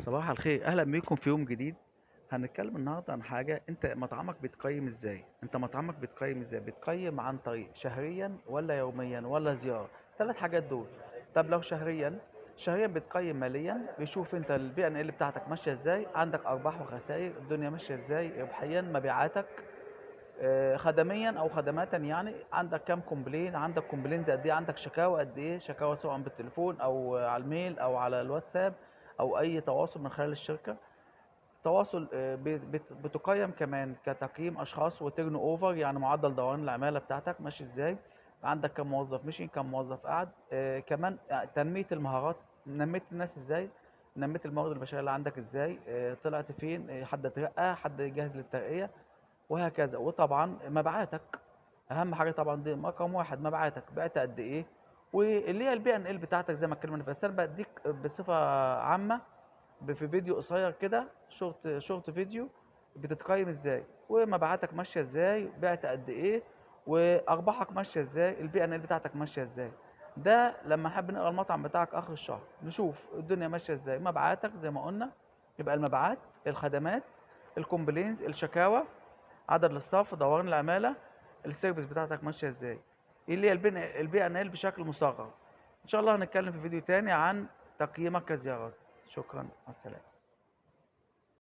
صباح الخير، اهلا بيكم في يوم جديد. هنتكلم النهارده عن حاجه. انت مطعمك بتقيم ازاي؟ بتقيم عن طريق شهريا ولا يوميا ولا زياره؟ ثلاث حاجات دول. طب لو شهريا بتقيم ماليا، بيشوف انت البيئه اللي بتاعتك ماشيه ازاي، عندك ارباح وخسائر، الدنيا ماشيه ازاي ربحيا، مبيعاتك. خدميا او خدماتا، يعني عندك كام كومبلين، عندك كومبلينز قد ايه، عندك شكاوى قد ايه، شكاوى سواء بالتليفون او على الميل او على الواتساب او اي تواصل من خلال الشركه. تواصل بتقيم كمان كتقييم اشخاص وتيرن اوفر، يعني معدل دوران العماله بتاعتك ماشي ازاي، عندك كم موظف مشي، كم موظف قعد. كمان تنميه المهارات، نميت الناس ازاي، نميت الموارد البشريه اللي عندك ازاي، طلعت فين، حد اترقى، حد جاهز للترقيه، وهكذا. وطبعا مبيعاتك اهم حاجه طبعا، دي رقم واحد، مبيعاتك بعت قد ايه، واللي هي البي ان ال بتاعتك زي ما اتكلمنا فيها. بس انا بديك بصفه عامه في فيديو قصير كده، شورت فيديو، بتتقيم ازاي ومبيعاتك ماشيه ازاي، بعت قد ايه، وارباحك ماشيه ازاي، البي ان ال بتاعتك ماشيه ازاي. ده لما نحب نقرا المطعم بتاعك اخر الشهر، نشوف الدنيا ماشيه ازاي، مبيعاتك زي ما قلنا، يبقى المبيعات، الخدمات، الكومبلينز، الشكاوى، عدد الاستاف، دوران العماله، السيرفيس بتاعتك ماشيه ازاي، اللي هي البي ان ال بشكل مصغر. ان شاء الله هنتكلم في فيديو تاني عن تقييمك كزيارات. شكرا، مع السلامه.